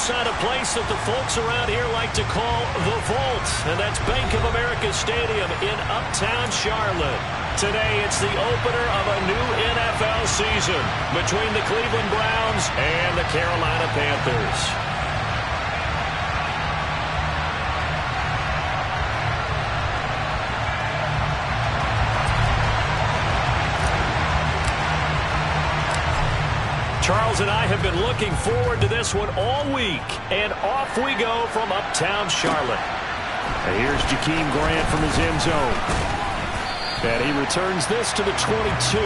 inside a place that the folks around here like to call the Vault, and that's Bank of America Stadium in Uptown Charlotte. Today, it's the opener of a new NFL season between the Cleveland Browns and the Carolina Panthers. Charles and I have been looking forward to this one all week, and off we go from Uptown Charlotte. And here's Jakeem Grant from his end zone. And he returns this to the 22.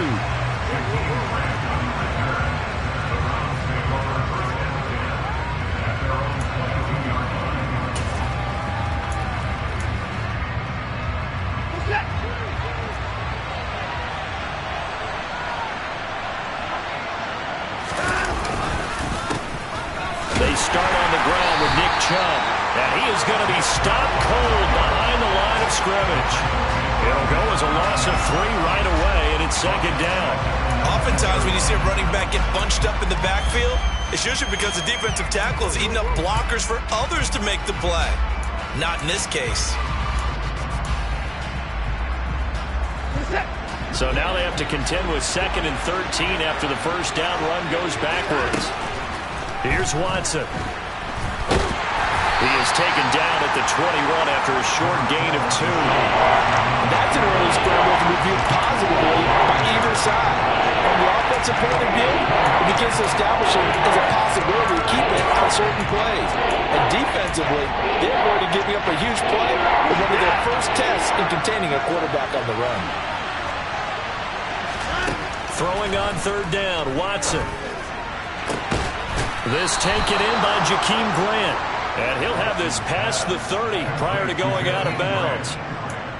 Start on the ground with Nick Chubb. And he is going to be stopped cold behind the line of scrimmage. It'll go as a loss of 3 right away, and it's second down. Oftentimes when you see a running back get bunched up in the backfield, it's usually because the defensive tackle is eating up blockers for others to make the play. Not in this case. So now they have to contend with 2nd and 13 after the first down run goes backwards. Here's Watson. He is taken down at the 21 after a short gain of 2. That's an early scramble to be viewed positively by either side. From the offensive point of view, it begins to establish it as a possibility to keep it on certain plays. And defensively, they avoided giving up a huge play with one of their first tests in containing a quarterback on the run. Throwing on 3rd down, Watson. This taken in by Jakeem Grant. And he'll have this past the 30 prior to going out of bounds.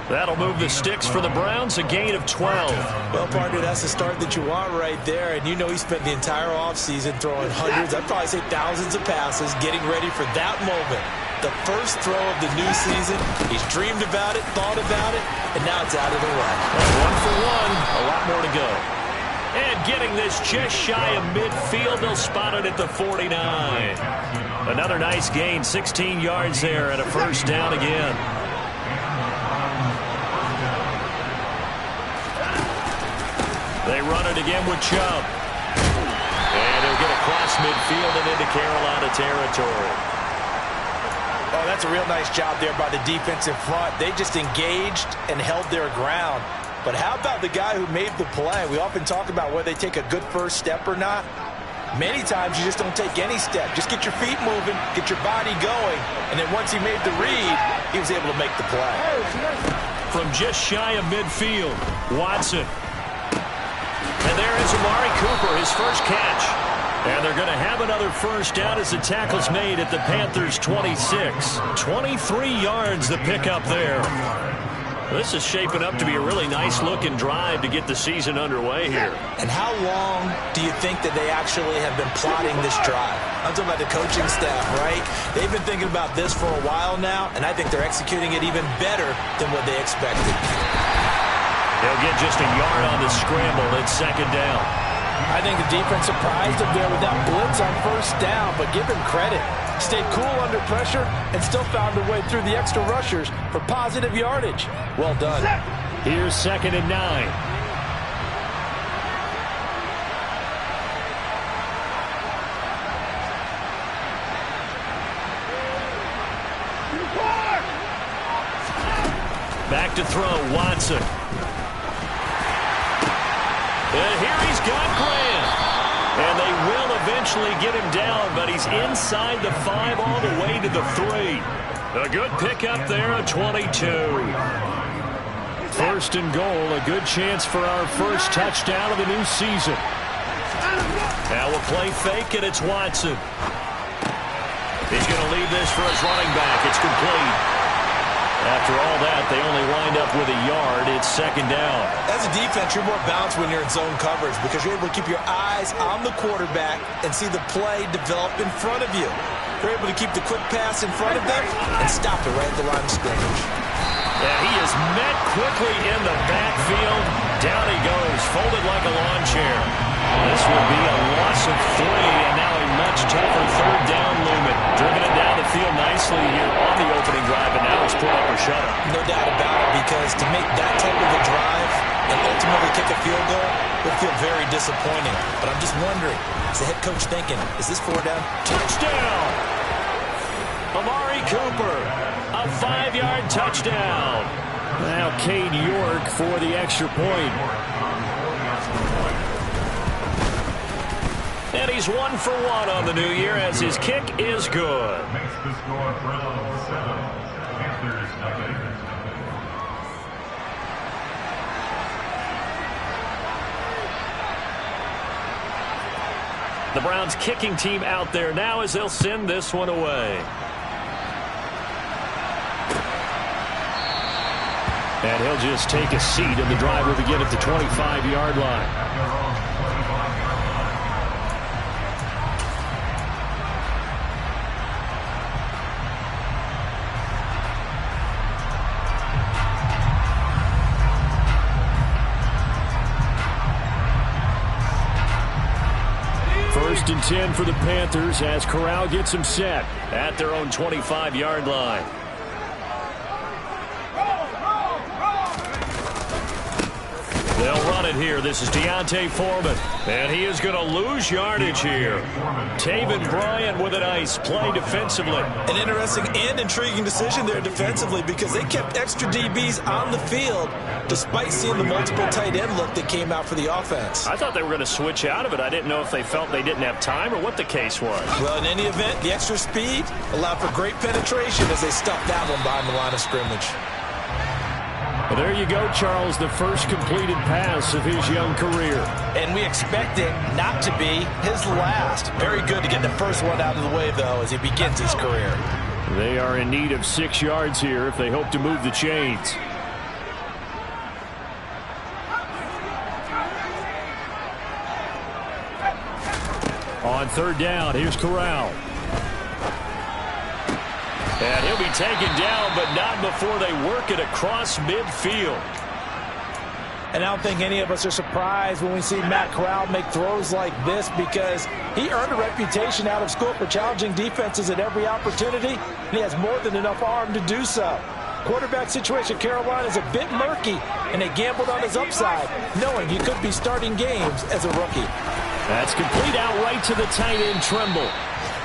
That'll move the sticks for the Browns, a gain of 12. Well, partner, that's the start that you want right there. And you know he spent the entire offseason throwing hundreds, I'd probably say thousands of passes, getting ready for that moment. The first throw of the new season. He's dreamed about it, thought about it, and now it's out of the way. Well, 1 for 1, a lot more to go. And getting this just shy of midfield, they'll spot it at the 49. Another nice gain, 16 yards there, and a first down again. They run it again with Chubb. And he'll get across midfield and into Carolina territory. Oh, that's a real nice job there by the defensive front. They just engaged and held their ground. But how about the guy who made the play? We often talk about whether they take a good first step or not. Many times you just don't take any step. Just get your feet moving, get your body going, and then once he made the read, he was able to make the play. From just shy of midfield, Watson. And there is Amari Cooper, his first catch. And they're going to have another first down as the tackle's made at the Panthers' 26. 23 yards the pickup there. This is shaping up to be a really nice-looking drive to get the season underway here. And how long do you think that they actually have been plotting this drive? I'm talking about the coaching staff, right? They've been thinking about this for a while now, and I think they're executing it even better than what they expected. They'll get just a yard on the scramble. It's second down. I think the defense surprised him there with that blitz on first down, but give him credit. Stayed cool under pressure and still found a way through the extra rushers for positive yardage. Well done. Here's 2nd and 9. Back to throw, Watson. And here he's got Grant. And they will eventually get him down, but he's inside the 5 all the way to the 3. A good pickup there, a 22. 1st and goal, a good chance for our first touchdown of the new season. Now we'll play fake, and it's Watson. He's going to leave this for his running back. It's complete. After all that, they only wind up with a yard. It's second down. As a defense, you're more balanced when you're in zone coverage because you're able to keep your eyes on the quarterback and see the play develop in front of you. You're able to keep the quick pass in front of them and stop it right at the line of scrimmage. And he is met quickly in the backfield. Down he goes, folded like a lawn chair. This would be a loss of 3, and now a much tougher third down looming. Driven it down the field nicely here on the opening drive, and now it's put up or shut up. No doubt about it, because to make that type of a drive and ultimately kick a field goal would feel very disappointing. But I'm just wondering, is the head coach thinking, is this 4 down? Touchdown! Amari Cooper, a 5-yard touchdown. Now Cade York for the extra point. And he's 1 for 1 on the new year as his kick is good. Makes the score 7. Panthers nothing. The Browns kicking team out there now as they'll send this one away. And he'll just take a seat, and the drive will begin at the 25-yard line. First and 10 for the Panthers as Corral gets him set at their own 25-yard line. They'll run it here. This is Deontay Foreman, and he is going to lose yardage here. Taven Bryan with a nice play defensively. An interesting and intriguing decision there defensively, because they kept extra DBs on the field despite seeing the multiple tight end look that came out for the offense. I thought they were going to switch out of it. I didn't know if they felt they didn't have time or what the case was. Well, in any event, the extra speed allowed for great penetration as they stuffed that one behind the line of scrimmage. Well, there you go, Charles, the first completed pass of his young career. And we expect it not to be his last. Very good to get the first one out of the way, though, as he begins his career. They are in need of 6 yards here if they hope to move the chains. On third down, here's Corral. And he'll be taken down, but not before they work it across midfield. And I don't think any of us are surprised when we see Matt Corral make throws like this, because he earned a reputation out of school for challenging defenses at every opportunity, and he has more than enough arm to do so. Quarterback situation Carolina is a bit murky, and they gambled on his upside, knowing he could be starting games as a rookie. That's complete out right to the tight end, Tremble.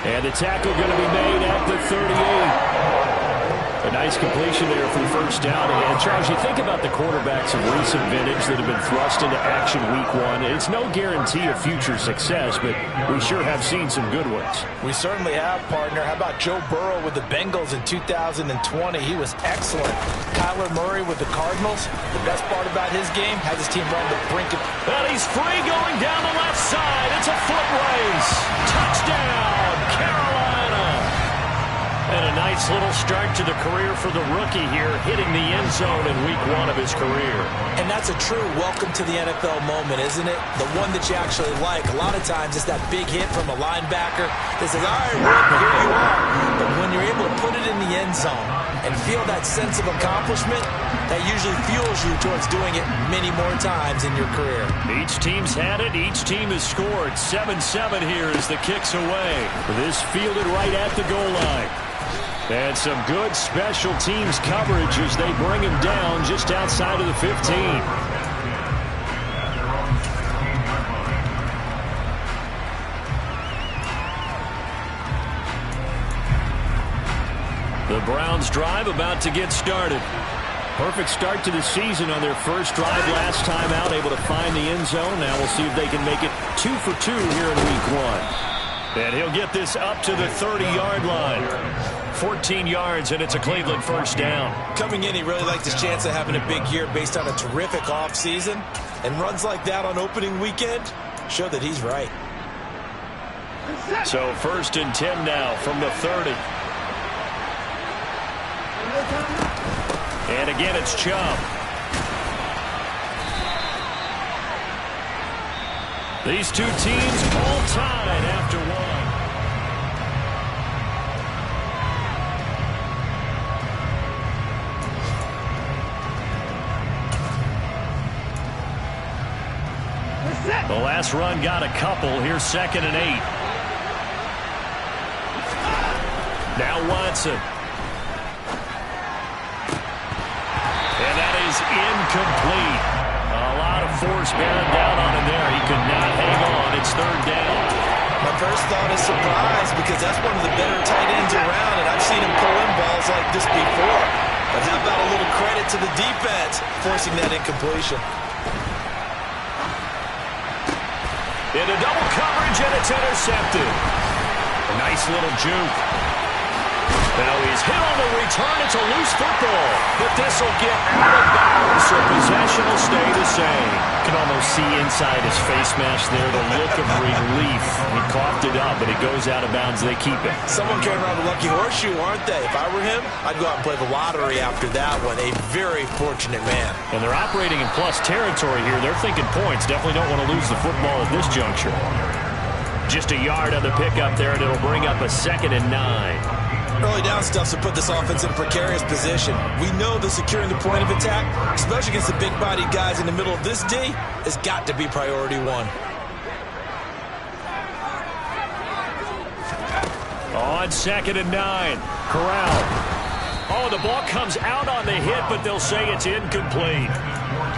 And the tackle going to be made at the 38. A nice completion there for the first down. And, Charles, you think about the quarterbacks of recent vintage that have been thrust into action week 1. It's no guarantee of future success, but we sure have seen some good ones. We certainly have, partner. How about Joe Burrow with the Bengals in 2020? He was excellent. Kyler Murray with the Cardinals. The best part about his game, has his team run the brink of... And he's free going down the left side. It's a foot race. Touchdown, Carolina. And a nice little start to the career for the rookie here, hitting the end zone in week 1 of his career. And that's a true welcome to the NFL moment, isn't it? The one that you actually like. A lot of times it's that big hit from a linebacker that says, all right, Rick, here you are. But when you're able to put it in the end zone and feel that sense of accomplishment, that usually fuels you towards doing it many more times in your career. Each team's had it. Each team has scored. 7-7 here as the kick's away. This fielded right at the goal line. And some good special teams coverage as they bring him down just outside of the 15. The Browns drive about to get started. Perfect start to the season on their first drive last time out, able to find the end zone. Now we'll see if they can make it 2 for 2 here in week 1. And he'll get this up to the 30-yard line. 14 yards, and it's a Cleveland first down. Coming in, he really liked his chance of having a big year based on a terrific offseason. And runs like that on opening weekend show that he's right. So first and 10 now from the 30. And again, it's Chubb. These two teams all tied after 1. The last run got a couple. Here's 2nd and 8. Now Watson. And that is incomplete. A lot of force bearing down on him there. He could not hang on. It's 3rd down. My first thought is surprise because that's one of the better tight ends around, and I've seen him pull in balls like this before. But how about a little credit to the defense forcing that incompletion? Into double coverage, and it's intercepted. A nice little juke. Now he's hit on the return. It's a loose football. But this will get out of bounds, so possession will stay the same. You can almost see inside his face mask there the look of relief. He coughed it up, but it goes out of bounds. They keep it. Someone came around the lucky horseshoe, aren't they? If I were him, I'd go out and play the lottery after that one. A very fortunate man. And they're operating in plus territory here. They're thinking points. Definitely don't want to lose the football at this juncture. Just a yard on the pickup there, and it'll bring up a 2nd and 9. Early down stuff to put this offense in a precarious position. We know that securing the point of attack, especially against the big-bodied guys in the middle of this D, has got to be priority 1. On 2nd and 9. Corral. Oh, the ball comes out on the hit, but they'll say it's incomplete.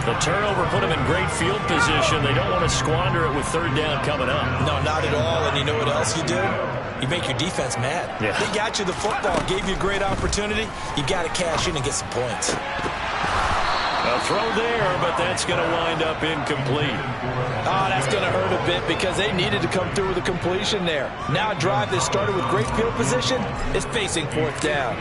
The turnover put them in great field position. They don't want to squander it with 3rd down coming up. No, not at all. And you know what else you do? You make your defense mad. Yeah. They got you the football, gave you a great opportunity. You got to cash in and get some points. A throw there, but that's going to wind up incomplete. Oh, that's going to hurt a bit because they needed to come through with a completion there. Now a drive that started with great field position is facing 4th down.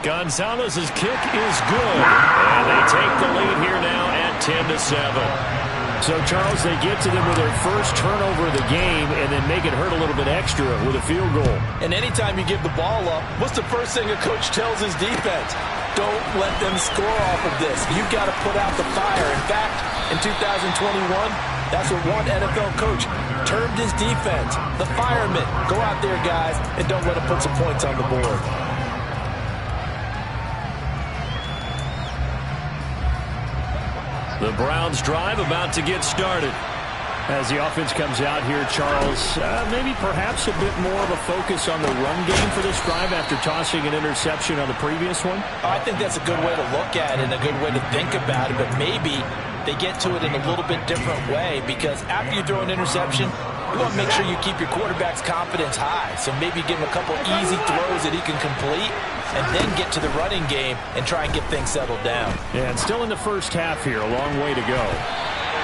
Gonzalez's kick is good, and they take the lead here now at 10-7. So, Charles, they get to them with their first turnover of the game and then make it hurt a little bit extra with a field goal. And anytime you give the ball up, what's the first thing a coach tells his defense? Don't let them score off of this. You've got to put out the fire. In fact, in 2021, that's what one NFL coach termed his defense. The firemen. Go out there, guys, and don't let them put some points on the board. The Browns drive about to get started. As the offense comes out here, Charles, maybe perhaps a bit more of a focus on the run game for this drive after tossing an interception on the previous one? I think that's a good way to look at it and a good way to think about it, but maybe they get to it in a little bit different way because after you throw an interception, you want to make sure you keep your quarterback's confidence high. So maybe give him a couple easy throws that he can complete and then get to the running game and try and get things settled down. Yeah, and still in the first half here, a long way to go.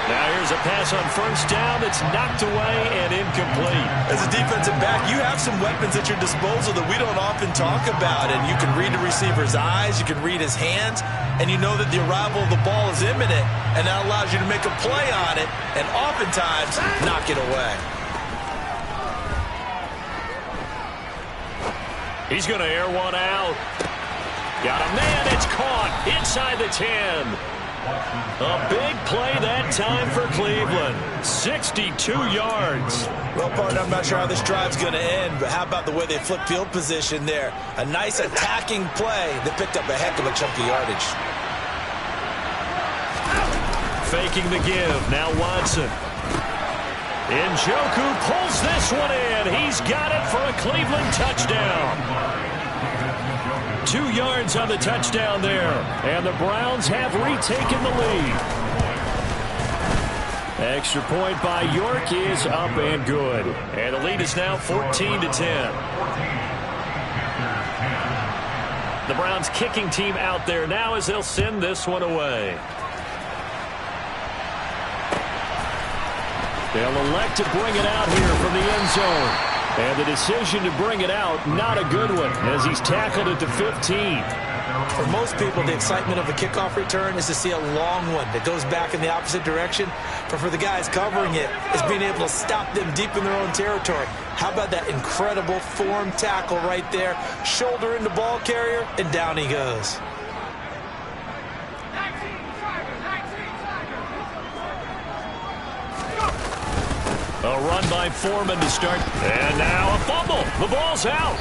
Now here's a pass on 1st down that's knocked away and incomplete. As a defensive back, you have some weapons at your disposal that we don't often talk about, and you can read the receiver's eyes, you can read his hands, and you know that the arrival of the ball is imminent, and that allows you to make a play on it and oftentimes knock it away. He's going to air one out. Got a man. It's caught inside the 10. A big play that time for Cleveland. 62 yards. Well, partner, I'm not sure how this drive's going to end, but how about the way they flip field position there? A nice attacking play that picked up a heck of a chunk of yardage. Faking the give. Now Watson. Njoku pulls this one in. He's got it for a Cleveland touchdown. 2 yards on the touchdown there. And the Browns have retaken the lead. Extra point by York is up and good. And the lead is now 14-10. The Browns kicking team out there now as they'll send this one away. They'll elect to bring it out here from the end zone. And the decision to bring it out, not a good one, as he's tackled it to 15. For most people, the excitement of a kickoff return is to see a long one that goes back in the opposite direction. But for the guys covering it, it's being able to stop them deep in their own territory. How about that incredible form tackle right there? Shoulder into ball carrier, and down he goes. A run by Foreman to start. And now a fumble. The ball's out.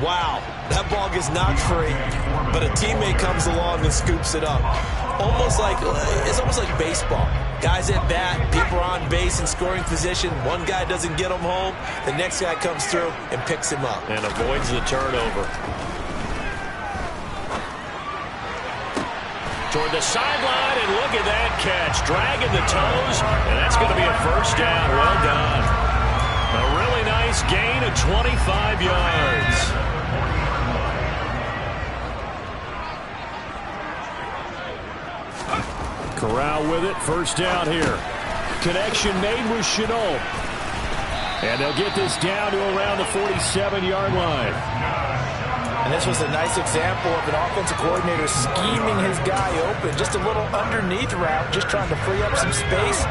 Wow, that ball gets knocked free, but a teammate comes along and scoops it up. It's almost like baseball. Guys at bat, people are on base in scoring position. One guy doesn't get him home. The next guy comes through and picks him up. And avoids the turnover. Toward the sideline, and look at that catch. Dragging the toes, and that's going to be a first down. Well done. A really nice gain of 25 yards. Corral with it. First down here. Connection made with Chenault. And they'll get this down to around the 47-yard line. And this was a nice example of an offensive coordinator scheming his guy open. Just a little underneath route, just trying to free up some space.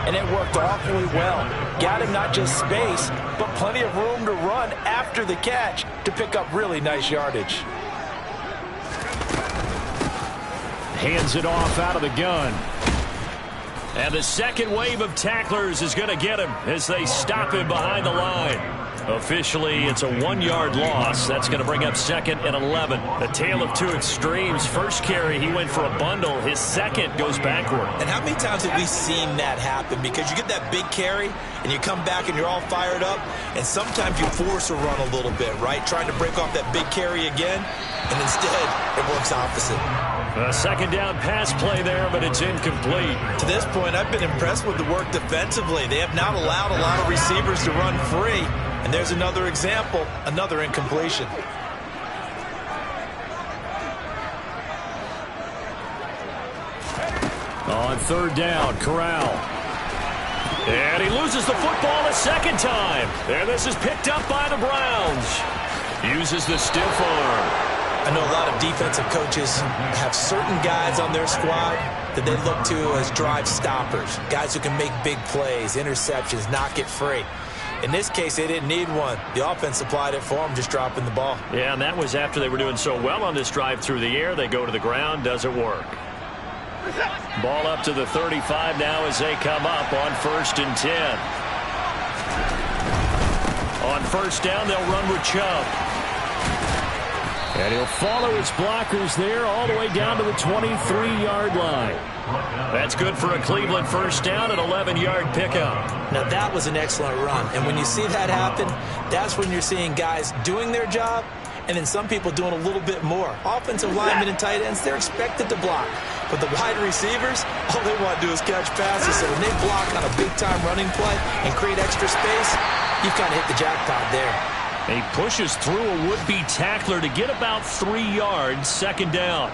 And it worked awfully well. Got him not just space, but plenty of room to run after the catch to pick up really nice yardage. Hands it off out of the gun. And the second wave of tacklers is going to get him as they stop him behind the line. Officially, it's a 1-yard loss. That's going to bring up 2nd and 11. A tale of two extremes. First carry, he went for a bundle. His second goes backward. And how many times have we seen that happen? Because you get that big carry, and you come back and you're all fired up, and sometimes you force a run a little bit, right? Trying to break off that big carry again, and instead, it works opposite. A second down pass play there, but it's incomplete. To this point, I've been impressed with the work defensively. They have not allowed a lot of receivers to run free. And there's another example, another incompletion. On third down, Corral. And he loses the football a second time. And this is picked up by the Browns. Uses the stiff arm. I know a lot of defensive coaches have certain guys on their squad that they look to as drive stoppers, guys who can make big plays, interceptions, knock it free. In this case, they didn't need one. The offense supplied it for them, just dropping the ball. Yeah, and that was after they were doing so well on this drive through the air. They go to the ground, doesn't work. Ball up to the 35 now as they come up on 1st and 10. On first down, they'll run with Chubb. And he'll follow his blockers there all the way down to the 23-yard line. That's good for a Cleveland first down, an 11-yard pickup. Now, that was an excellent run. And when you see that happen, that's when you're seeing guys doing their job and then some people doing a little bit more. Offensive linemen and tight ends, they're expected to block. But the wide receivers, all they want to do is catch passes. So when they block on a big-time running play and create extra space, you've kind of hit the jackpot there. He pushes through a would-be tackler to get about 3 yards, second down.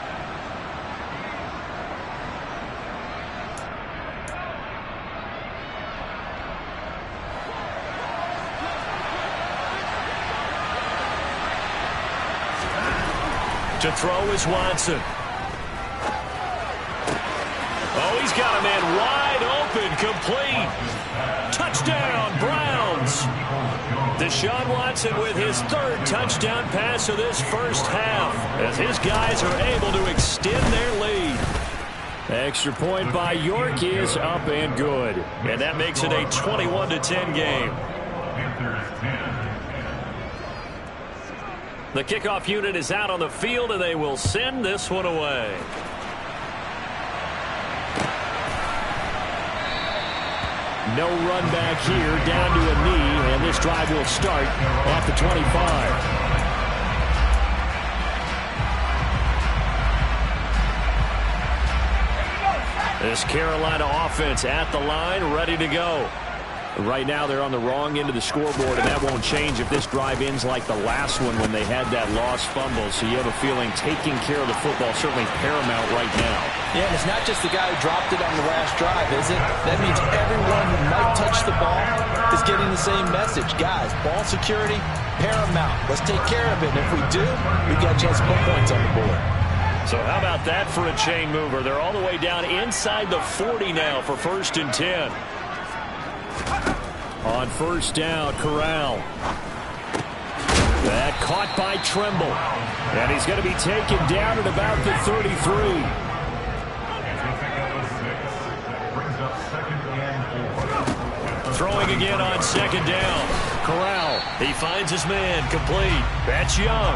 To throw is Watson. Oh, he's got a man wide open, complete. Touchdown, Browns. Deshaun Watson with his 3rd touchdown pass of this first half as his guys are able to extend their lead. Extra point by York is up and good. And that makes it a 21-10 game. Panthers 10. The kickoff unit is out on the field, and they will send this one away. No run back here, down to a knee, and this drive will start at the 25. This Carolina offense at the line, ready to go. Right now they're on the wrong end of the scoreboard, and that won't change if this drive ends like the last one when they had that lost fumble. So you have a feeling taking care of the football certainly paramount right now. Yeah, and it's not just the guy who dropped it on the last drive, is it? That means everyone who might touch the ball is getting the same message. Guys, ball security, paramount. Let's take care of it. And if we do, we've got a chance to put points on the board. So how about that for a chain mover? They're all the way down inside the 40 now for 1st and 10. On first down, Corral. That caught by Tremble. And he's going to be taken down at about the 33. Brings up 2nd and 4. Throwing again on 2nd down. Corral, he finds his man, complete. That's Young.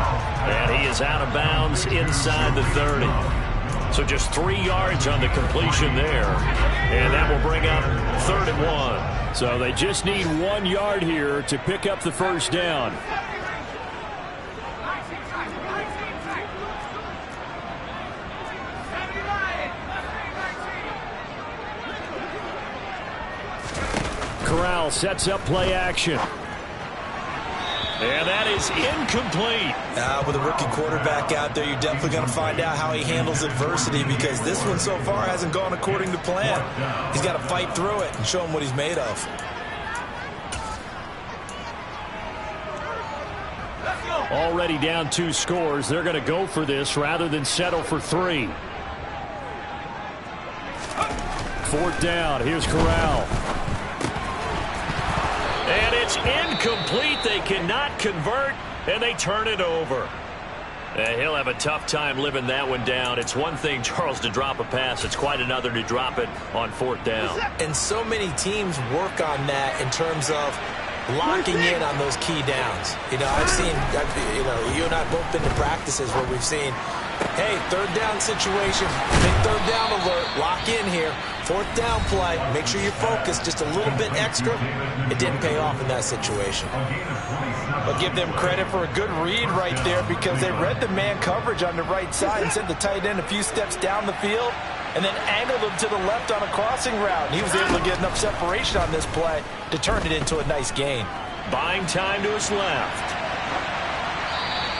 And he is out of bounds inside the 30. So just 3 yards on the completion there. And that will bring up 3rd and 1. So they just need 1 yard here to pick up the first down. Corral sets up play action. And that is incomplete. With a rookie quarterback out there, you're definitely going to find out how he handles adversity, because this one so far hasn't gone according to plan. He's got to fight through it and show him what he's made of. Already down 2 scores. They're going to go for this rather than settle for 3. 4th down. Here's Corral. And it's incomplete. They cannot convert, and they turn it over. And he'll have a tough time living that one down. It's one thing, Charles, to drop a pass. It's quite another to drop it on 4th down. And so many teams work on that in terms of locking in on those key downs. You know, you and I have both been to practices where we've seen, hey, 3rd down situation, big 3rd down alert, lock in here. 4th down play, make sure you're focused just a little bit extra. It didn't pay off in that situation. I'll give them credit for a good read right there, because they read the man coverage on the right side and sent the tight end a few steps down the field and then angled him to the left on a crossing route. And he was able to get enough separation on this play to turn it into a nice gain. Buying time to his left.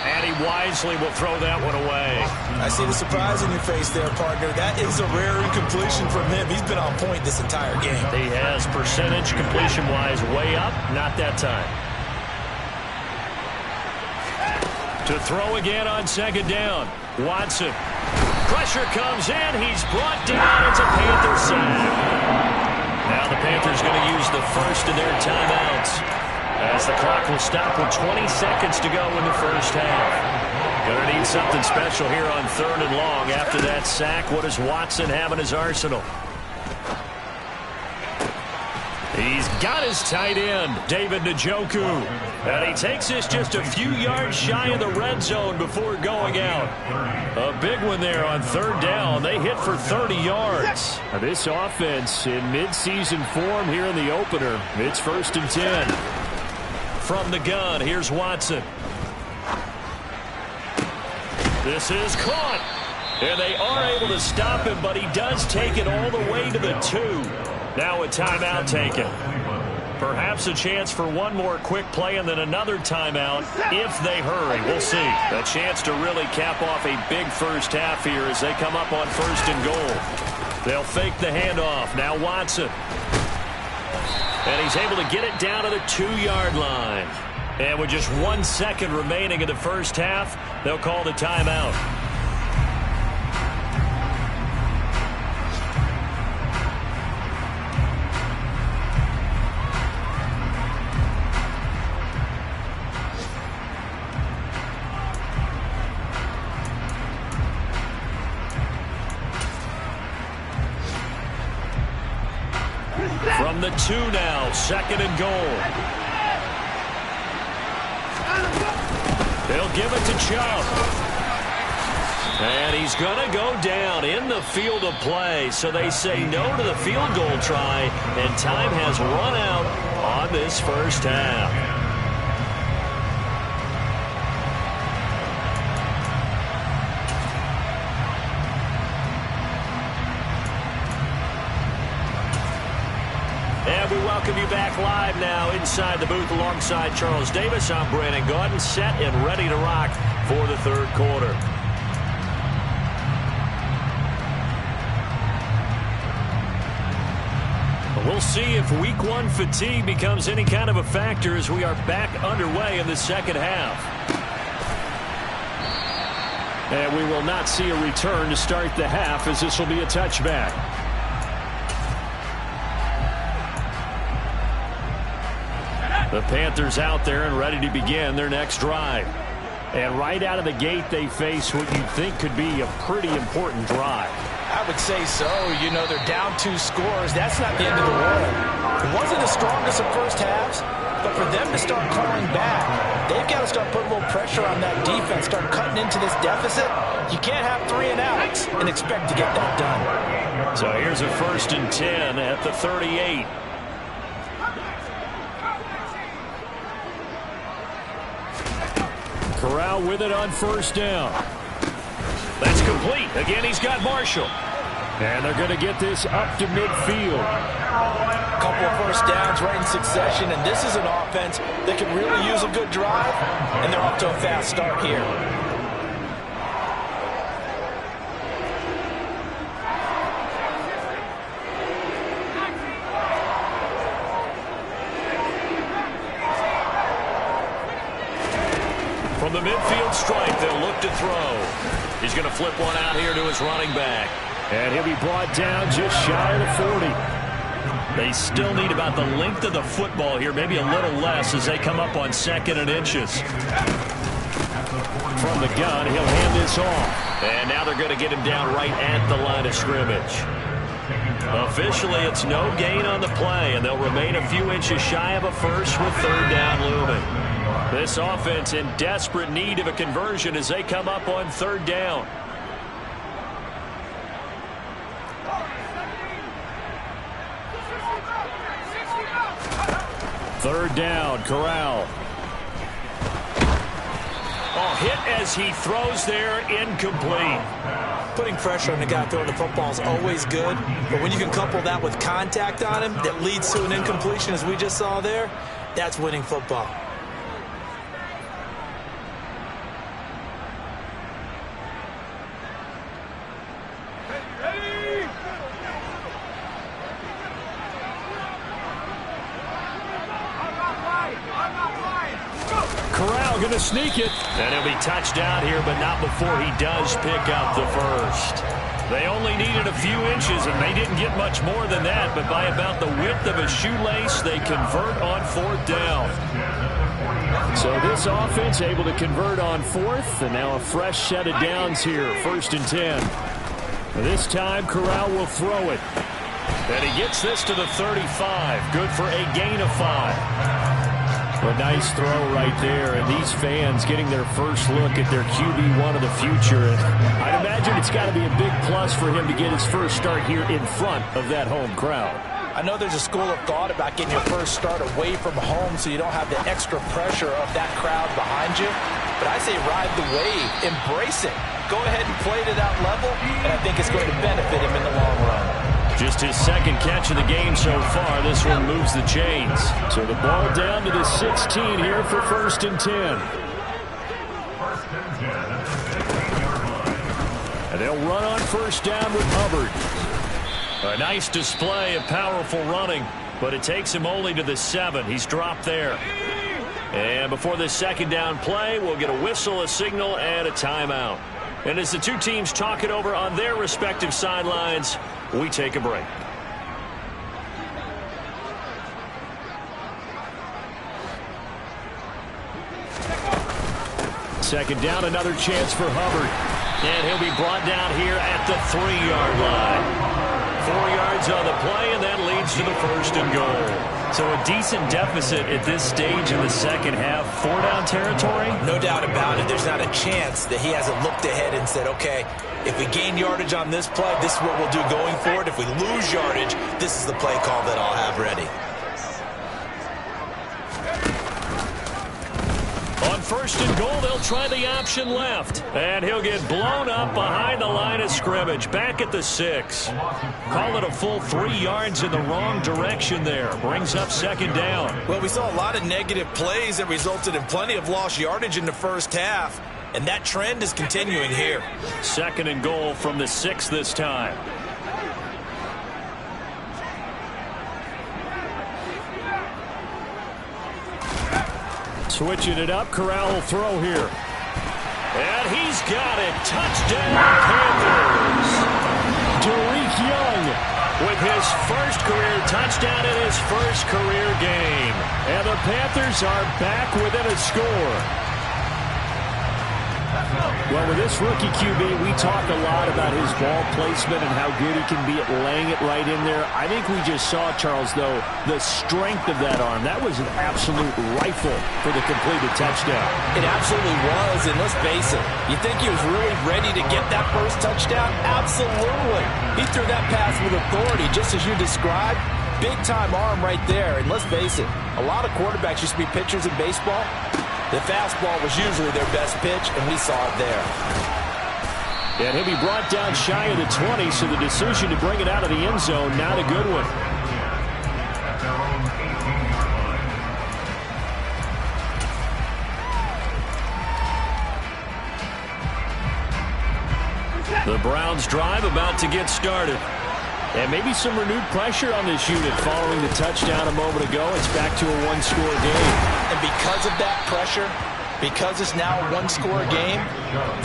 And he wisely will throw that one away. I see the surprise in your face there, partner. That is a rare incompletion from him. He's been on point this entire game. He has percentage completion-wise way up. Not that time. To throw again on 2nd down. Watson. Pressure comes in. He's brought down. It's a Panther sack. Now the Panthers going to use the first of their timeouts, as the clock will stop with 20 seconds to go in the first half. Going to need something special here on 3rd and long. After that sack, what does Watson have in his arsenal? He's got his tight end, David Njoku. And he takes this just a few yards shy of the red zone before going out. A big one there on 3rd down. They hit for 30 yards. Now this offense in midseason form here in the opener. It's 1st and 10. From the gun, here's Watson. This is caught. And they are able to stop him, but he does take it all the way to the 2. Now a timeout taken. Perhaps a chance for one more quick play and then another timeout if they hurry. We'll see. A chance to really cap off a big first half here as they come up on 1st and goal. They'll fake the handoff. Now Watson. And he's able to get it down to the 2-yard line. And with just 1 second remaining in the first half, they'll call the timeout. From the 2 now, 2nd and goal. They'll give it to Chubb. And he's going to go down in the field of play. So they say no to the field goal try, and time has run out on this first half. And we welcome you back live now inside the booth alongside Charles Davis. I'm Brandon Gaudin, set and ready to rock for the 3rd quarter. We'll see if week 1 fatigue becomes any kind of a factor as we are back underway in the second half. And we will not see a return to start the half, as this will be a touchback. The Panthers out there and ready to begin their next drive. And right out of the gate, they face what you think could be a pretty important drive. I would say so. You know, they're down 2 scores. That's not the end of the world. It wasn't the strongest of first halves, But for them to start calling back, they've got to start putting a little pressure on that defense, start cutting into this deficit. You can't have 3 and outs and expect to get that done. So here's a 1st and 10 at the 38. Corral with it on 1st down. That's complete. Again, he's got Marshall. And they're going to get this up to midfield. A couple of 1st downs right in succession, and this is an offense that could really use a good drive, and they're off to a fast start here. From the midfield stripe, they'll look to throw. He's going to flip one out here to his running back. And he'll be brought down just shy of the 40. They still need about the length of the football here, maybe a little less as they come up on 2nd and inches. From the gun, he'll hand this off. And now they're going to get him down right at the line of scrimmage. Officially, it's no gain on the play, and they'll remain a few inches shy of a first with 3rd down looming. This offense in desperate need of a conversion as they come up on 3rd down. 3rd down, Corral. Oh, hit as he throws there, incomplete. Putting pressure on the guy throwing the football is always good, but when you can couple that with contact on him that leads to an incompletion, as we just saw there, that's winning football. Corral going to sneak it. And he'll be touched down here, but not before he does pick up the first. They only needed a few inches, and they didn't get much more than that, but by about the width of a shoelace, they convert on 4th down. So this offense able to convert on 4th, and now a fresh set of downs here, 1st and 10. This time, Corral will throw it. And he gets this to the 35. Good for a gain of 5. A nice throw right there, and these fans getting their first look at their QB1 of the future. And I'd imagine it's got to be a big plus for him to get his first start here in front of that home crowd. I know there's a school of thought about getting your first start away from home so you don't have the extra pressure of that crowd behind you. But I say ride the wave, embrace it. Go ahead and play to that level, and I think it's going to benefit him in the long run. Just his 2nd catch of the game so far. This one moves the chains. So the ball down to the 16 here for 1st and 10. And they'll run on 1st down with Hubbard. A nice display of powerful running, but it takes him only to the 7. He's dropped there. And before this 2nd down play, we'll get a whistle, a signal, and a timeout. And as the two teams talk it over on their respective sidelines, we take a break. Second down, another chance for Hubbard. And he'll be brought down here at the 3-yard line. 4 yards on the play, and that leads to the 1st and goal. So a decent deficit at this stage in the 2nd half. 4-down territory? No doubt about it. There's not a chance that he hasn't looked ahead and said, okay, if we gain yardage on this play, this is what we'll do going forward. If we lose yardage, this is the play call that I'll have ready. On 1st and goal, they'll try the option left. And he'll get blown up behind the line of scrimmage. Back at the 6. Call it a full 3 yards in the wrong direction there. Brings up 2nd down. Well, we saw a lot of negative plays that resulted in plenty of lost yardage in the 1st half. And that trend is continuing here. 2nd and goal from the 6 this time. Switching it up, Corral will throw here. And he's got it. Touchdown, Panthers. Derek Young with his first career touchdown in his first career game. And the Panthers are back within a score. Well, with this rookie QB, we talk a lot about his ball placement and how good he can be at laying it right in there. I think we just saw, Charles, though, the strength of that arm. That was an absolute rifle for the completed touchdown. It absolutely was, and let's face it, you think he was really ready to get that first touchdown? Absolutely. He threw that pass with authority, just as you described. Big-time arm right there, and let's face it, a lot of quarterbacks used to be pitchers in baseball. The fastball was usually their best pitch, and we saw it there. And he'll be brought down shy of the 20, so the decision to bring it out of the end zone, not a good one. The Browns drive about to get started. And maybe some renewed pressure on this unit following the touchdown a moment ago. It's back to a one-score game. And because of that pressure, because it's now a one-score game,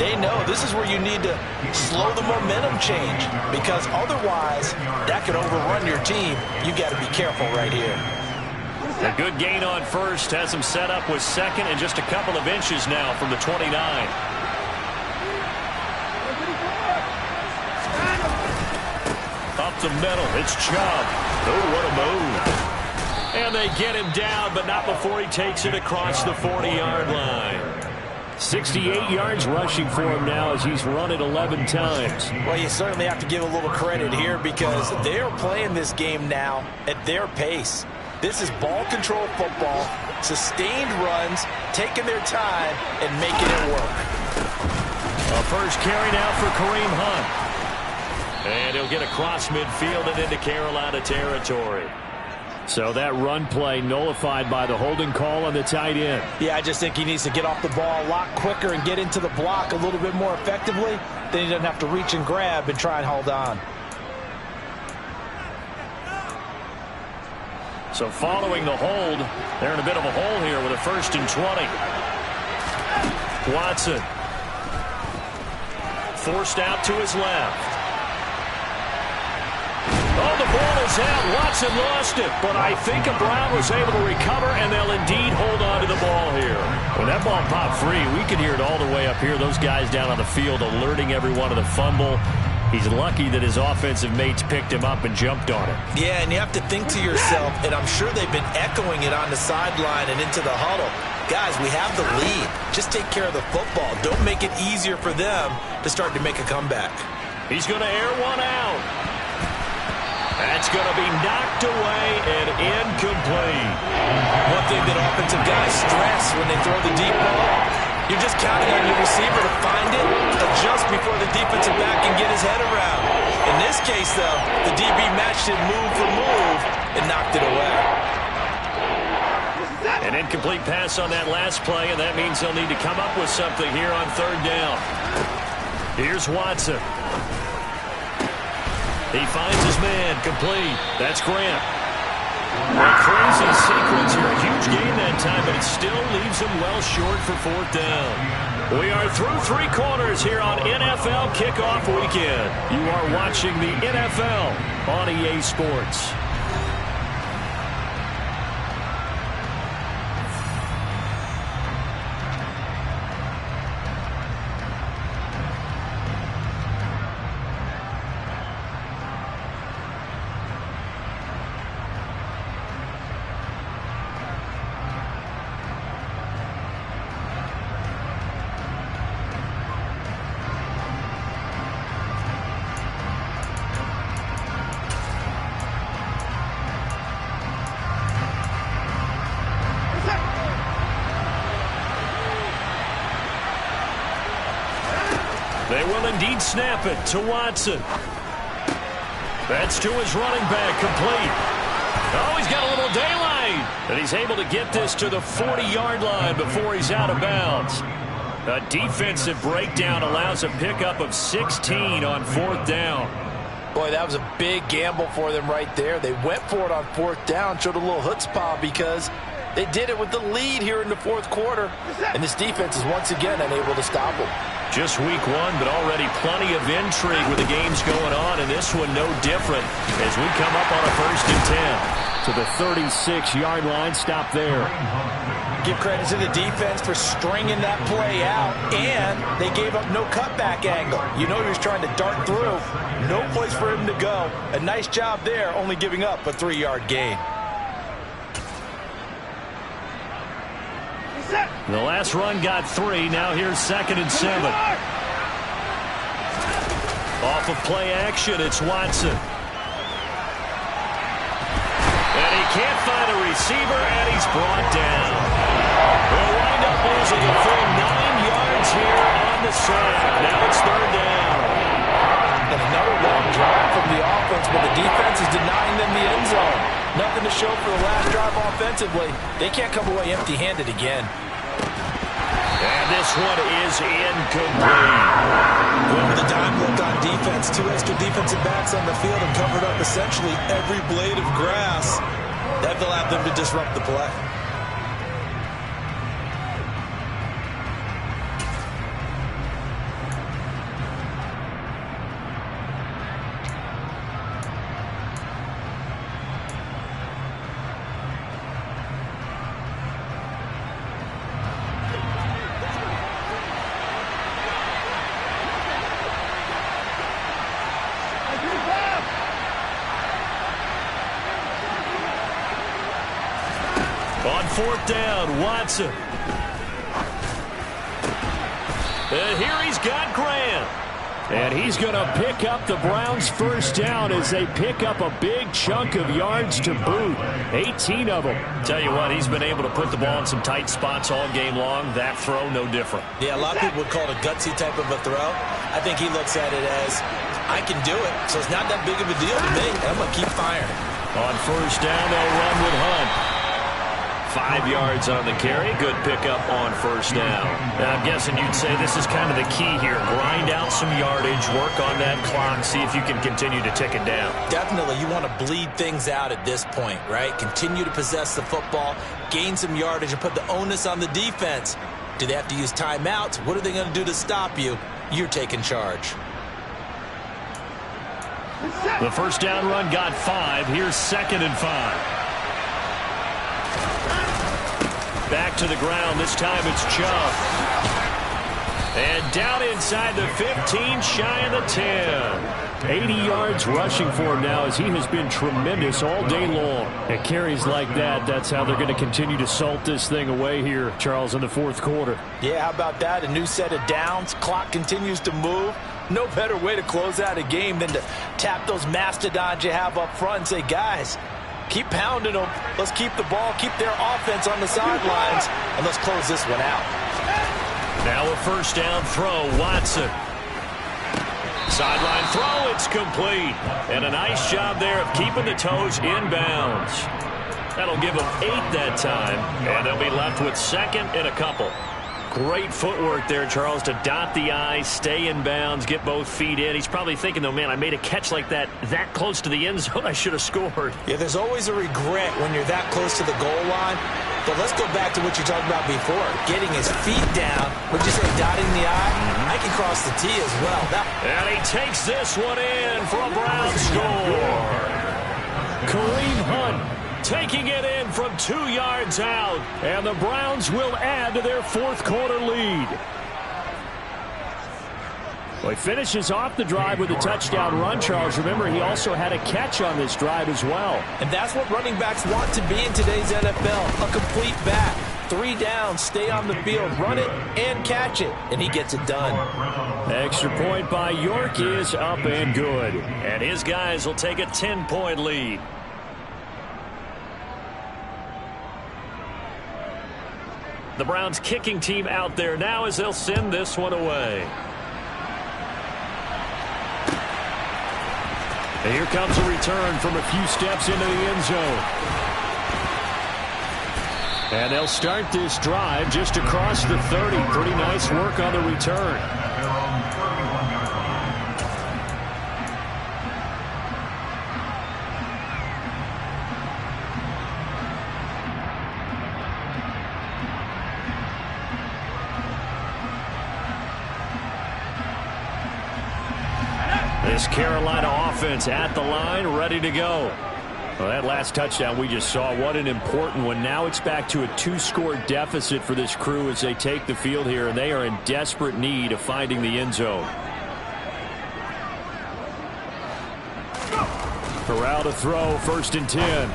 they know this is where you need to slow the momentum change. Because otherwise, that could overrun your team. You got to be careful right here. A good gain on first has him set up with second and just a couple of inches now from the 29. Up the middle, it's Chubb. Oh, what a move. And they get him down, but not before he takes it across the 40-yard line. 68 yards rushing for him now as he's run it 11 times. Well, you certainly have to give a little credit here because they are playing this game now at their pace. This is ball control football, sustained runs, taking their time, and making it work. A first carry now for Kareem Hunt. And he'll get across midfield and into Carolina territory. So that run play nullified by the holding call on the tight end. Yeah, I just think he needs to get off the ball a lot quicker and get into the block a little bit more effectively. Then he doesn't have to reach and grab and try and hold on. So following the hold, they're in a bit of a hole here with a 1st and 20. Watson. Forced out to his left. Oh, the ball is out. Watson lost it, but I think Brown was able to recover, and they'll indeed hold on to the ball here. When that ball popped free, we could hear it all the way up here. Those guys down on the field alerting everyone of the fumble. He's lucky that his offensive mates picked him up and jumped on it. Yeah, and you have to think to yourself, and I'm sure they've been echoing it on the sideline and into the huddle. Guys, we have the lead. Just take care of the football. Don't make it easier for them to start to make a comeback. He's going to air one out. That's going to be knocked away and incomplete. One thing that offensive guys stress when they throw the deep ball, you're just counting on your receiver to find it, adjust before the defensive back can get his head around. In this case, though, the DB matched it move for move and knocked it away. An incomplete pass on that last play, and that means they'll need to come up with something here on 3rd down. Here's Watson. He finds his man, complete. That's Grant. A crazy sequence here. A huge gain that time, but it still leaves him well short for 4th down. We are through 3 quarters here on NFL Kickoff Weekend. You are watching the NFL on EA Sports. They will indeed snap it to Watson. That's to his running back, complete. Oh, he's got a little daylight. And he's able to get this to the 40-yard line before he's out of bounds. A defensive breakdown allows a pickup of 16 on 4th down. Boy, that was a big gamble for them right there. They went for it on 4th down, showed a little chutzpah because they did it with the lead here in the 4th quarter. And this defense is once again unable to stop them. Just week one, but already plenty of intrigue with the games going on, and this one no different as we come up on a 1st and 10. To the 36-yard line, stop there. Give credit to the defense for stringing that play out, and they gave up no cutback angle. You know he was trying to dart through. No place for him to go. A nice job there, only giving up a 3-yard gain. The last run got 3. Now here's 2nd and 7. Off of play action, it's Watson. And he can't find a receiver, and he's brought down. They'll wind up losing a full 9 yards here on the sack. Now it's 3rd down. And another long drive from the offense, but the defense is denying them the end zone. Nothing to show for the last drive offensively. They can't come away empty-handed again. And this one is incomplete. Going with the dime look on defense. 2 extra defensive backs on the field and covered up essentially every blade of grass. That allowed them to disrupt the play. On 4th down, Watson. And here he's got Graham. And he's going to pick up the Browns' 1st down as they pick up a big chunk of yards to boot. 18 of them. Tell you what, he's been able to put the ball in some tight spots all game long. That throw, no different. Yeah, a lot of people would call it a gutsy type of a throw. I think he looks at it as, I can do it, so it's not that big of a deal to me. I'm going to keep firing. On 1st down, they'll run with Hunt. 5 yards on the carry. Good pickup on 1st down. Now, I'm guessing you'd say this is kind of the key here. Grind out some yardage, work on that clock, see if you can continue to tick it down. Definitely, you want to bleed things out at this point, right? Continue to possess the football, gain some yardage, and put the onus on the defense. Do they have to use timeouts? What are they going to do to stop you? You're taking charge. The 1st down run got 5. Here's 2nd and 5. Back to the ground. This time it's Chubb. And down inside the 15, shy of the 10. 80 yards rushing for him now as he has been tremendous all day long. At carries like that, that's how they're going to continue to salt this thing away here, Charles, in the 4th quarter. Yeah, how about that? A new set of downs. Clock continues to move. No better way to close out a game than to tap those mastodons you have up front and say, guys, keep pounding them. Let's keep the ball, keep their offense on the sidelines, and let's close this one out. Now a 1st down throw, Watson. Sideline throw, it's complete. And a nice job there of keeping the toes inbounds. That'll give them 8 that time, and they'll be left with 2nd and a couple. Great footwork there, Charles, to dot the I, stay in bounds, get both feet in. He's probably thinking, though, man, I made a catch like that close to the end zone. I should have scored. Yeah, there's always a regret when you're that close to the goal line. But let's go back to what you talked about before. Getting his feet down. Would you say dotting the I? I can cross the T as well. And he takes this one in for a Brown score. Kareem Hunt taking it in from 2 yards out. And the Browns will add to their 4th quarter lead. Well, he finishes off the drive with a touchdown run, Charles. Remember, he also had a catch on this drive as well. And that's what running backs want to be in today's NFL. A complete back. 3 downs, stay on the field, run it, and catch it. And he gets it done. Extra point by York is up and good. And his guys will take a 10-point lead. The Browns kicking team out there now as they'll send this one away. And here comes a return from a few steps into the end zone. And they'll start this drive just across the 30. Pretty nice work on the return. This Carolina offense at the line, ready to go. Well, that last touchdown we just saw, what an important one. Now it's back to a 2-score deficit for this crew as they take the field here, and they are in desperate need of finding the end zone. Corral to throw, 1st and 10.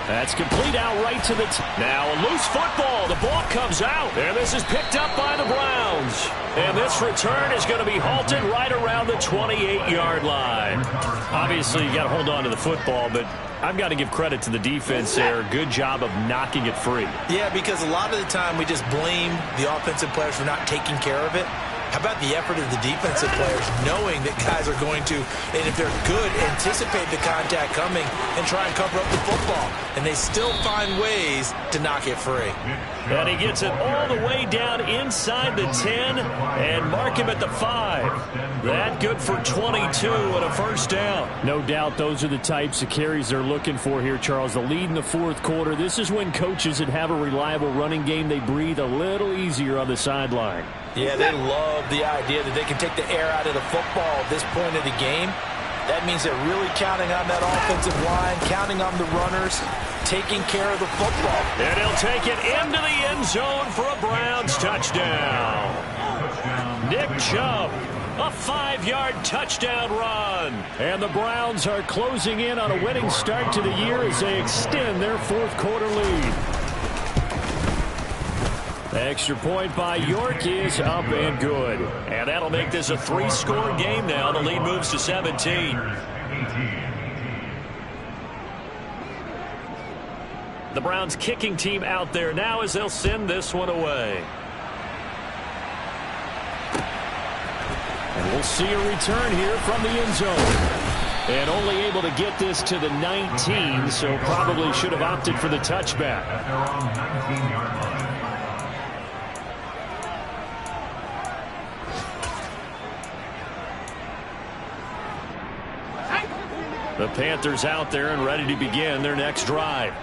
That's complete out right to the now a loose football. The ball comes out, and this is picked up by the Browns. And this return is going to be halted right around the 28-yard line. Obviously, you got to hold on to the football, but I've got to give credit to the defense there. Good job of knocking it free. Yeah, because a lot of the time we just blame the offensive players for not taking care of it. How about the effort of the defensive players knowing that guys are going to, and if they're good, anticipate the contact coming and try and cover up the football. And they still find ways to knock it free. And he gets it all the way down inside the 10 and mark him at the 5. That good for 22 and a 1st down. No doubt those are the types of carries they're looking for here, Charles. The lead in the 4th quarter. This is when coaches that have a reliable running game, they breathe a little easier on the sideline. Yeah, they love the idea that they can take the air out of the football at this point of the game. That means they're really counting on that offensive line, counting on the runners, taking care of the football. And he'll take it into the end zone for a Browns touchdown. Nick Chubb, a 5-yard touchdown run. And the Browns are closing in on a winning start to the year as they extend their 4th quarter lead. The extra point by York is up and good. And that'll make this a 3-score game now. The lead moves to 17. The Browns kicking team out there now as they'll send this one away. And we'll see a return here from the end zone. And only able to get this to the 19, so probably should have opted for the touchback. The Panthers out there and ready to begin their next drive.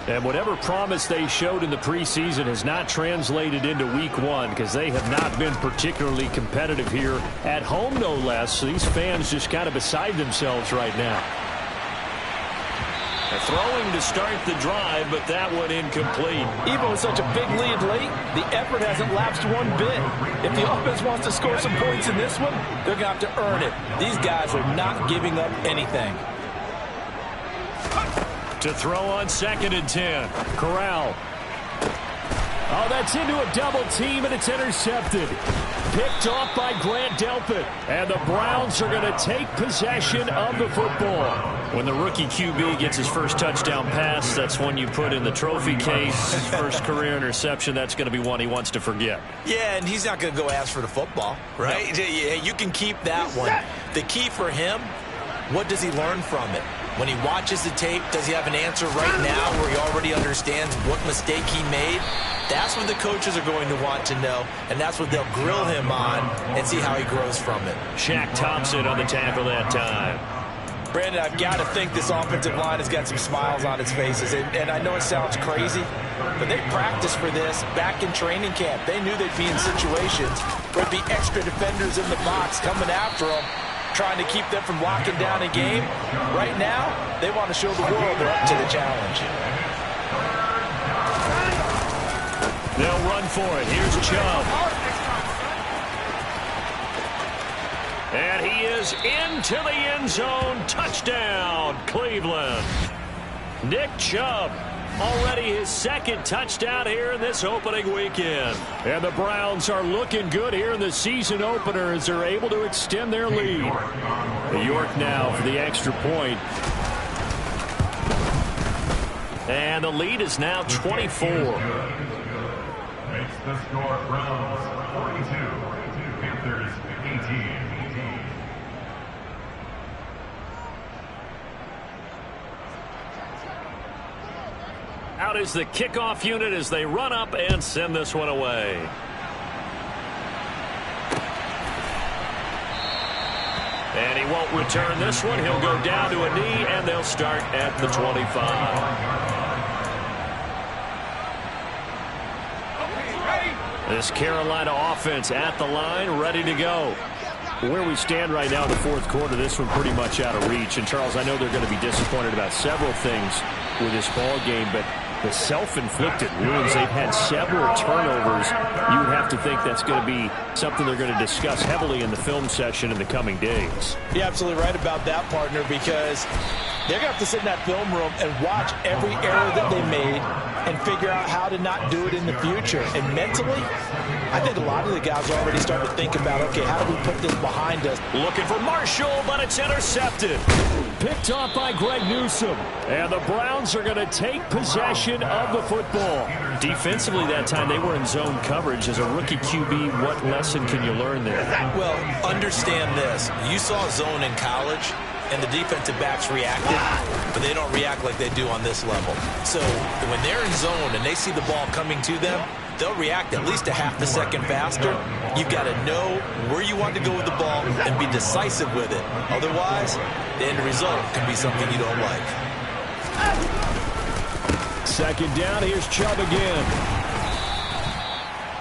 And whatever promise they showed in the preseason has not translated into week 1 because they have not been particularly competitive here at home, no less. So these fans just kind of beside themselves right now. Throwing to start the drive, but that one incomplete. Even with such a big lead late, the effort hasn't lapsed one bit. If the offense wants to score some points in this one, they're going to have to earn it. These guys are not giving up anything. To throw on 2nd and 10. Corral. Oh, that's into a double team, and it's intercepted. Picked off by Grant Delpit. And the Browns are going to take possession of the football. When the rookie QB gets his first touchdown pass, that's one you put in the trophy case. First career interception, that's going to be one he wants to forget. Yeah, and he's not going to go ask for the football, right? No. You can keep that one. The key for him, what does he learn from it? When he watches the tape, does he have an answer right now where he already understands what mistake he made? That's what the coaches are going to want to know, and that's what they'll grill him on and see how he grows from it. Shaq Thompson on the tackle that time. Brandon, I've got to think this offensive line has got some smiles on its faces, and I know it sounds crazy, but they practiced for this back in training camp. They knew they'd be in situations where there'd be extra defenders in the box coming after them, trying to keep them from locking down a game. Right now, they want to show the world they're up to the challenge. They'll run for it. Here's Chubb. And he is into the end zone. Touchdown, Cleveland. Nick Chubb, already his 2nd touchdown here in this opening weekend. And the Browns are looking good here in the season opener as they're able to extend their lead. York now for the extra point. And the lead is now 24. Makes the score Browns 42, Panthers 18. Out is the kickoff unit as they run up and send this one away. And he won't return this one. He'll go down to a knee, and they'll start at the 25. This Carolina offense at the line, ready to go. Where we stand right now in the fourth quarter, this one pretty much out of reach. And, Charles, I know they're going to be disappointed about several things with this ball game, but the self-inflicted wounds, they've had several turnovers. You would have to think that's going to be something they're going to discuss heavily in the film session in the coming days. You're absolutely right about that, partner, because they're going to have to sit in that film room and watch every error that they made and figure out how to not do it in the future. And mentally, I think a lot of the guys are already starting to think about, okay, how do we put this behind us? Looking for Marshall, but it's intercepted. Picked off by Greg Newsome. And the Browns are going to take possession of the football. Defensively that time, they were in zone coverage. As a rookie QB, what lesson can you learn there? Well, understand this. You saw zone in college, and the defensive backs reacted, but they don't react like they do on this level. So when they're in zone and they see the ball coming to them, they'll react at least a half a second faster. You've got to know where you want to go with the ball and be decisive with it. Otherwise, the end result can be something you don't like. Second down, here's Chubb again.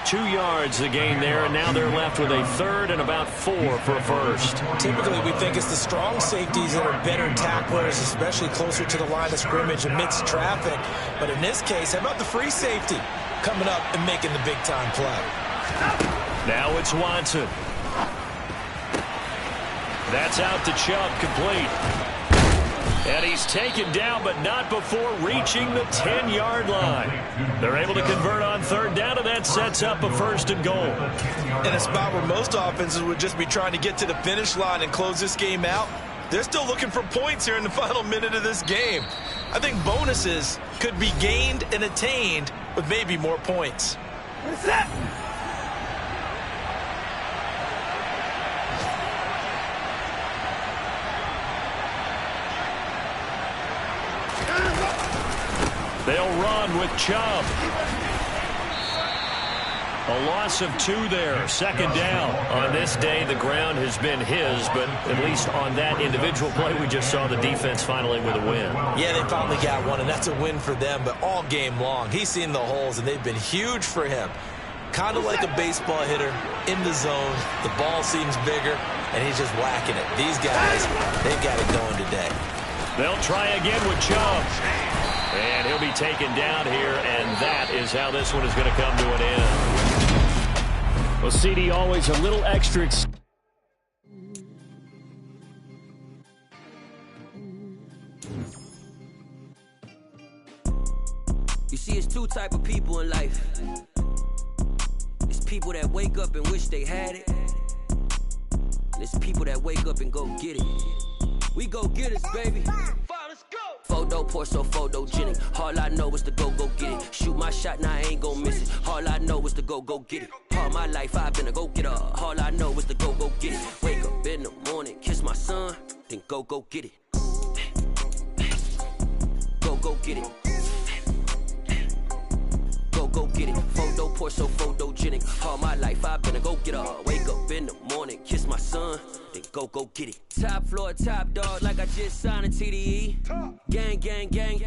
2 yards the gain there, and now they're left with a third and about 4 for a first. Typically, we think it's the strong safeties that are better tacklers, especially closer to the line of scrimmage amidst traffic. But in this case, how about the free safety coming up and making the big-time play? Now it's Watson. That's out to Chubb, complete. And he's taken down, but not before reaching the 10-yard line. They're able to convert on third down, and that sets up a first and goal. In a spot where most offenses would just be trying to get to the finish line and close this game out, they're still looking for points here in the final minute of this game. I think bonuses could be gained and attained with maybe more points. What's that? They'll run with Chubb. A loss of 2 there. Second down. On this day, the ground has been his, but at least on that individual play, we just saw the defense finally with a win. Yeah, they finally got one, and that's a win for them, but all game long, he's seen the holes, and they've been huge for him. Kind of like a baseball hitter in the zone. The ball seems bigger, and he's just whacking it. These guys, they've got it going today. They'll try again with Chubb. And he'll be taken down here, and that is how this one is going to come to an end. Well, CD, always a little extra. You see, it's 2 type of people in life. It's people that wake up and wish they had it. And it's people that wake up and go get it. We go get it, baby. Let's go. Photo poor, so photogenic. All I know is to go get it. Shoot my shot, now I ain't gon' miss it. All I know is to go get it. All my life I've been a go-getter. All I know is to go get it. Wake up in the morning, kiss my son, then go get it. Go get it. Go get it. Photo poor, so photogenic. All my life I've been a go-getter. Wake up in the morning, kiss my son, then go get it. Top floor, top dog, like I just signed a TDE. Gang.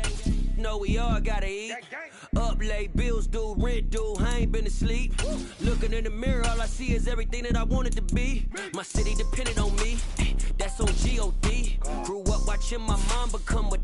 Know we all gotta eat. Up late, bills due, rent due, I ain't been asleep. Looking in the mirror, all I see is everything that I wanted to be. My city depended on me, that's on G.O.D. Grew up watching my mom become a